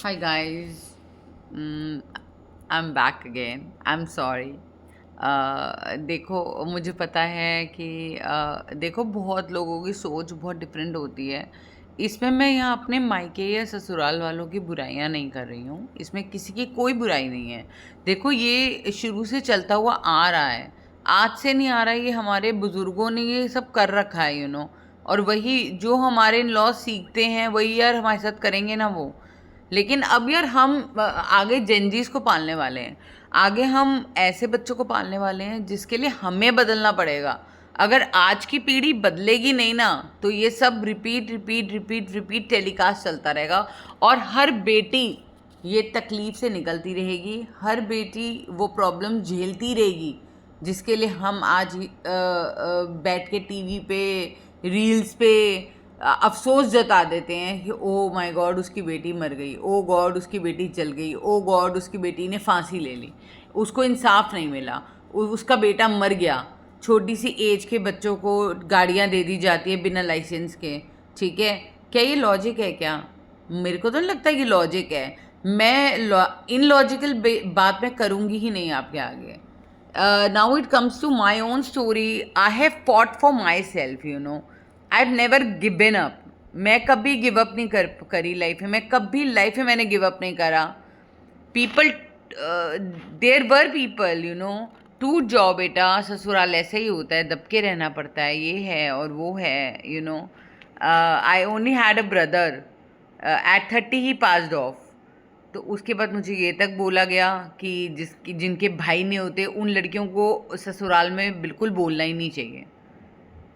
Hi guys, mm, I'm back again. I'm sorry. देखो मुझे पता है कि देखो बहुत लोगों की सोच बहुत डिफरेंट होती है। इसमें मैं यहाँ अपने मायके या ससुराल वालों की बुराइयाँ नहीं कर रही हूँ। इसमें किसी की कोई बुराई नहीं है। देखो ये शुरू से चलता हुआ आ रहा है। आज से नहीं आ रहा, ये हमारे बुजुर्गों ने ये सब कर रखा है और वही जो हमारे लॉ सीखते हैं वही यार हमारे साथ करेंगे ना वो। लेकिन अब यार हम आगे जेनजीज को पालने वाले हैं। आगे हम ऐसे बच्चों को पालने वाले हैं जिसके लिए हमें बदलना पड़ेगा। अगर आज की पीढ़ी बदलेगी नहीं ना तो ये सब repeat repeat repeat repeat telecast चलता रहेगा। और हर बेटी ये तकलीफ से निकलती रहेगी, हर बेटी वो प्रॉब्लम झेलती रहेगी जिसके लिए हम आज बैठ के टीवी पे रील्स पे अफसोस जता देते हैं कि ओ माय गॉड उसकी बेटी मर गई, ओ गॉड उसकी बेटी जल गई, ओ गॉड उसकी बेटी ने फांसी ले ली, उसको इंसाफ नहीं मिला, उसका बेटा मर गया। छोटी सी एज के बच्चों को गाड़ियाँ दे दी जाती है बिना लाइसेंस के। ठीक है, क्या ये लॉजिक है क्या? मेरे को तो नहीं लगता कि लॉजिक है। मैं इन लॉजिकल बात मैं करूँगी ही नहीं आपके आगे। Now it comes to my own story. I have fought for myself I have never given up. मैं कभी गिव अप नहीं करी लाइफ में। मैं कभी लाइफ में मैंने गिव अप नहीं करा। पीपल देर वर पीपल टूट जाओ बेटा, ससुराल ऐसे ही होता है, दबके रहना पड़ता है, ये है और वो है I only had a brother at 30 ही पास्ड ऑफ। तो उसके बाद मुझे ये तक बोला गया कि जिनके भाई नहीं होते उन लड़कियों को ससुराल में बिल्कुल बोलना ही नहीं चाहिए।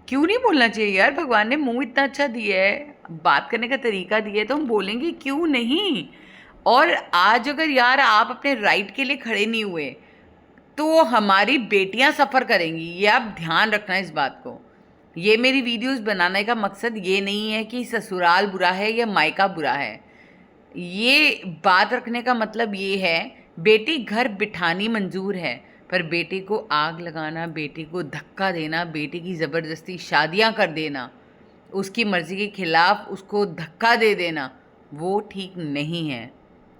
क्यों नहीं बोलना चाहिए यार? भगवान ने मुंह इतना अच्छा दिया है, बात करने का तरीका दिया है, तो हम बोलेंगे क्यों नहीं? और आज अगर यार आप अपने राइट के लिए खड़े नहीं हुए तो हमारी बेटियां सफ़र करेंगी। ये आप ध्यान रखना इस बात को। ये मेरी वीडियोस बनाने का मकसद ये नहीं है कि ससुराल बुरा है या मायका बुरा है। ये बात रखने का मतलब ये है, बेटी घर बिठानी मंजूर है, पर बेटी को आग लगाना, बेटी को धक्का देना, बेटी की ज़बरदस्ती शादियां कर देना, उसकी मर्ज़ी के खिलाफ उसको धक्का दे देना, वो ठीक नहीं है।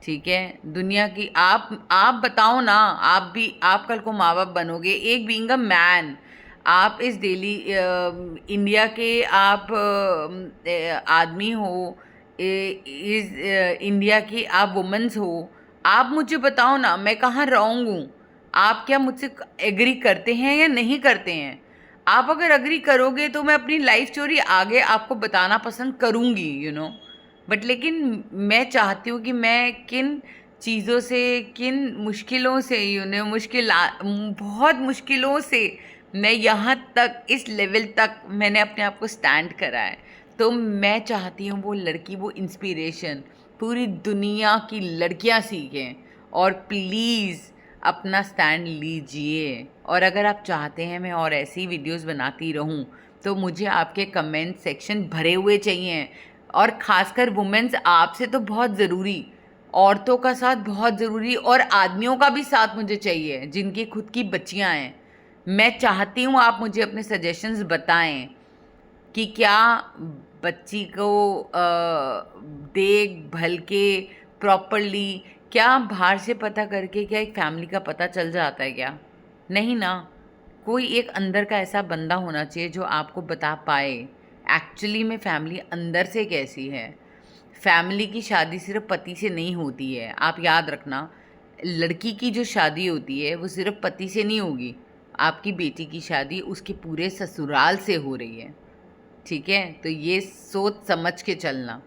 ठीक है, दुनिया की आप बताओ ना, आप कल को माँ बाप बनोगे, एक बीइंग अ मैन। आप इस डेली इंडिया के आप आदमी हो, इस इंडिया की आप वुमेन्स हो। आप मुझे बताओ ना, मैं कहाँ रॉन्ग हूँ? आप क्या मुझसे एग्री करते हैं या नहीं करते हैं? आप अगर एग्री करोगे तो मैं अपनी लाइफ स्टोरी आगे आपको बताना पसंद करूँगी बट लेकिन मैं चाहती हूँ कि मैं किन चीज़ों से, किन मुश्किलों से बहुत मुश्किलों से मैं यहाँ तक, इस लेवल तक मैंने अपने आप को स्टैंड करा है। तो मैं चाहती हूँ वो लड़की, वो इंस्पिरेशन पूरी दुनिया की लड़कियाँ सीखें। और प्लीज़ अपना स्टैंड लीजिए। और अगर आप चाहते हैं मैं और ऐसी वीडियोस बनाती रहूं तो मुझे आपके कमेंट सेक्शन भरे हुए चाहिए। और ख़ासकर वुमेन्स आपसे तो बहुत ज़रूरी, औरतों का साथ बहुत ज़रूरी, और आदमियों का भी साथ मुझे चाहिए जिनकी खुद की बच्चियां हैं। मैं चाहती हूँ आप मुझे अपने सजेशंस बताएं कि क्या बच्ची को देख भल के प्रॉपरली, क्या बाहर से पता करके क्या एक फैमिली का पता चल जाता है क्या? नहीं ना। कोई एक अंदर का ऐसा बंदा होना चाहिए जो आपको बता पाए एक्चुअली में फैमिली अंदर से कैसी है। फैमिली की शादी सिर्फ पति से नहीं होती है, आप याद रखना। लड़की की जो शादी होती है वो सिर्फ पति से नहीं होगी। आपकी बेटी की शादी उसके पूरे ससुराल से हो रही है। ठीक है, तो ये सोच समझ के चलना।